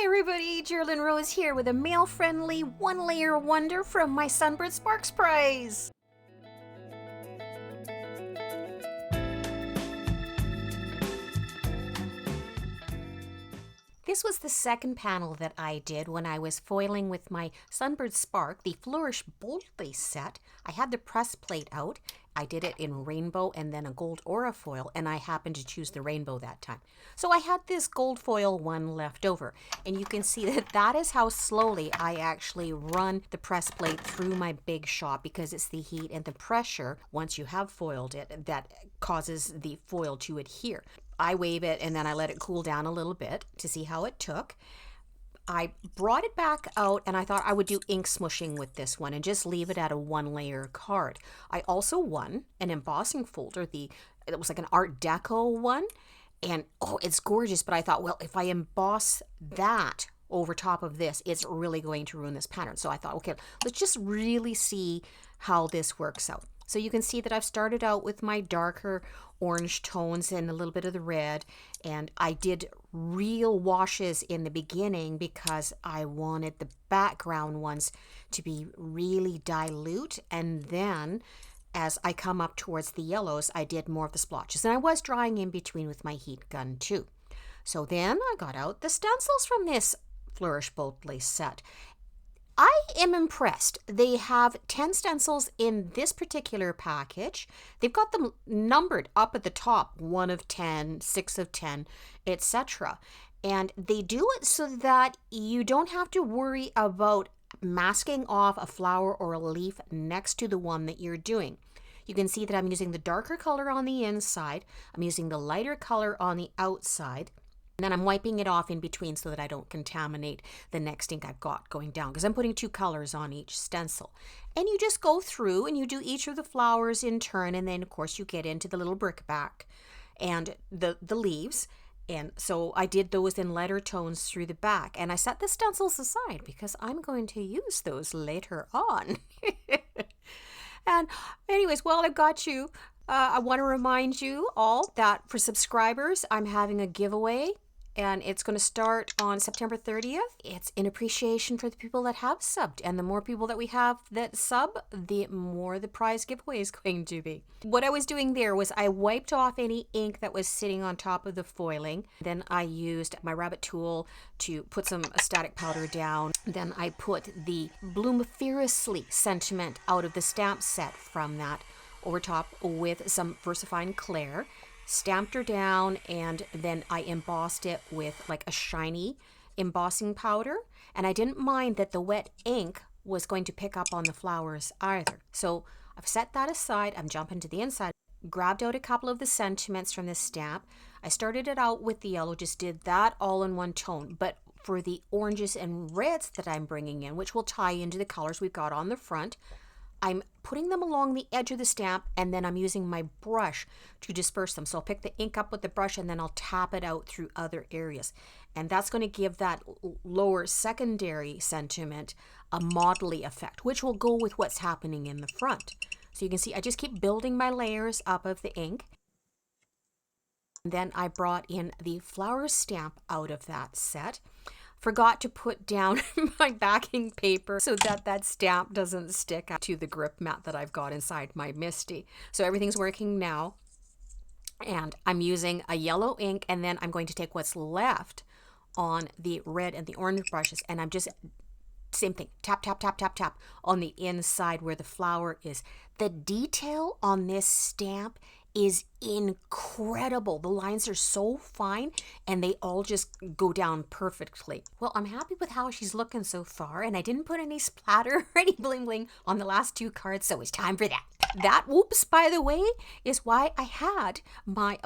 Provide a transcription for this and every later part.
Hi everybody, Geraldine Rose here with a male-friendly one-layer wonder from my Sunbird Sparks prize. This was the second panel that I did when I was foiling with my Sunbird Spark, the Flourish Boldly set. I had the press plate out. I did it in rainbow and then a gold aura foil, and I happened to choose the rainbow that time. So I had this gold foil one left over, and you can see that that is how slowly I actually run the press plate through my big shot, because it's the heat and the pressure once you have foiled it that causes the foil to adhere. I wave it and then I let it cool down a little bit to see how it took. I brought it back out and I thought I would do ink smushing with this one and just leave it at a one-layer card. I also won an embossing folder. It was like an Art Deco one, and it's gorgeous, but I thought, well, if I emboss that over top of this, it's really going to ruin this pattern. So I thought, okay, let's just really see how this works out. So you can see that I've started out with my darker orange tones and a little bit of the red, and I did real washes in the beginning because I wanted the background ones to be really dilute, and then as I come up towards the yellows, I did more of the splotches, and I was drying in between with my heat gun too. So then I got out the stencils from this Flourish Boldly set. I am impressed. They have 10 stencils in this particular package. They've got them numbered up at the top, 1 of 10, 6 of 10, etc. And they do it so that you don't have to worry about masking off a flower or a leaf next to the one that you're doing. You can see that I'm using the darker color on the inside. I'm using the lighter color on the outside. And then I'm wiping it off in between so that I don't contaminate the next ink I've got going down, because I'm putting 2 colors on each stencil. And you just go through and you do each of the flowers in turn, and then of course you get into the little brickbat and the leaves. And so I did those in lighter tones through the back, and I set the stencils aside because I'm going to use those later on. And anyways, while I've got you, I want to remind you all that for subscribers, I'm having a giveaway, and it's going to start on September 30th. It's in appreciation for the people that have subbed, and the more people that we have that sub, the more the prize giveaway is going to be. What I was doing there was I wiped off any ink that was sitting on top of the foiling. Then I used my rabbit tool to put some static powder down. Then I put the Bloom Fiercely sentiment out of the stamp set from that over top with some VersaFine Claire, stamped her down, and then I embossed it with like a shiny embossing powder. And I didn't mind that the wet ink was going to pick up on the flowers either. So I've set that aside. I'm jumping to the inside, grabbed out a couple of the sentiments from this stamp. I started it out with the yellow, just did that all in one tone. But for the oranges and reds that I'm bringing in, which will tie into the colors we've got on the front, I'm putting them along the edge of the stamp, and then I'm using my brush to disperse them. So I'll pick the ink up with the brush, and then I'll tap it out through other areas. And that's going to give that lower secondary sentiment a modelly effect, which will go with what's happening in the front. So you can see I just keep building my layers up of the ink. And then I brought in the flower stamp out of that set. Forgot to put down my backing paper so that that stamp doesn't stick to the grip mat that I've got inside my Misty. So everything's working now. And I'm using a yellow ink, and then I'm going to take what's left on the red and the orange brushes, and I'm just, same thing, tap, tap, tap, tap, tap on the inside where the flower is. The detail on this stamp is incredible. The lines are so fine, and they all just go down perfectly. Well, I'm happy with how she's looking so far, and I didn't put any splatter or any bling bling on the last 2 cards, so it's time for that. That, whoops, by the way, is why I had my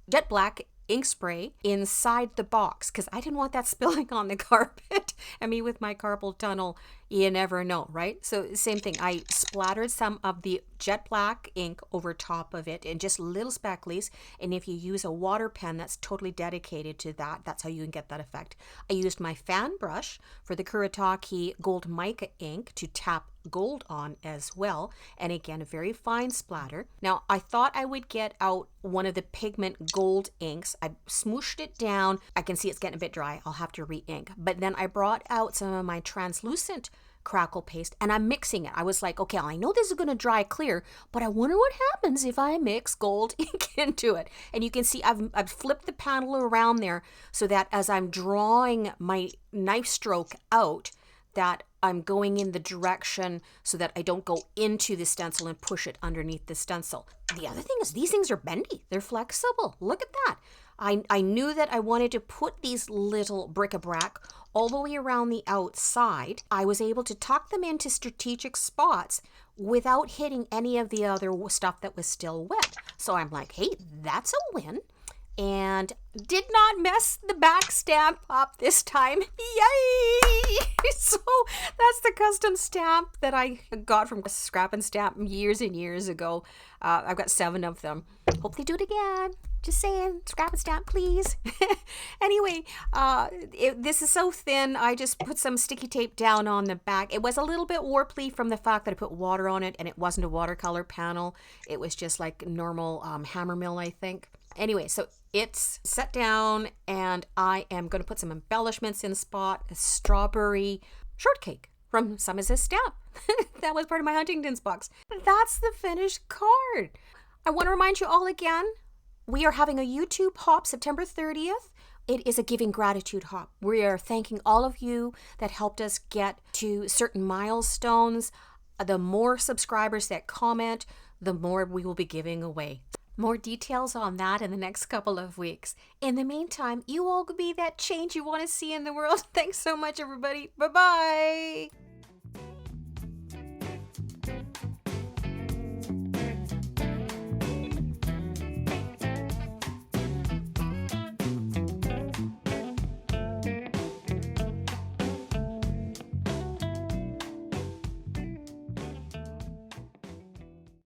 jet black ink spray inside the box, because I didn't want that spilling on the carpet. And me with my carpal tunnel, You never know, right? So same thing. I splattered some of the jet black ink over top of it and just little specklies. And if you use a water pen that's totally dedicated to that, that's how you can get that effect. I used my fan brush for the Kuretake Gold Mica ink to tap gold on as well, and again a very fine splatter. Now I thought I would get out one of the pigment gold inks. I smooshed it down. I can see it's getting a bit dry. I'll have to re-ink. But then I brought out some of my translucent crackle paste and I'm mixing it. I was like, okay, I know this is going to dry clear, but I wonder what happens if I mix gold ink into it. And you can see I've flipped the panel around there so that as I'm drawing my knife stroke out, that I'm going in the direction so that I don't go into the stencil and push it underneath the stencil. The other thing is these things are bendy. They're flexible. Look at that. I knew that I wanted to put these little bric-a-brac all the way around the outside. I was able to tuck them into strategic spots without hitting any of the other stuff that was still wet. So I'm like, hey, that's a win. And did not mess the back stamp up this time. Yay! So that's the custom stamp that I got from Scrap and Stamp years and years ago. I've got 7 of them. Hope they do it again. Just saying, Scrap and Stamp, please. Anyway, this is so thin. I just put some sticky tape down on the back. It was a little bit warply from the fact that I put water on it and it wasn't a watercolor panel. It was just like normal hammer mill, I think. Anyway, so it's set down and I am going to put some embellishments in spot. A strawberry shortcake from Some Is a Stamp. That was part of my Huntington's box. That's the finished card. I want to remind you all again, we are having a YouTube hop September 30th. It is a giving gratitude hop. We are thanking all of you that helped us get to certain milestones. The more subscribers that comment, the more we will be giving away. More details on that in the next couple of weeks. In the meantime, you all could be that change you want to see in the world. Thanks so much, everybody. Bye-bye.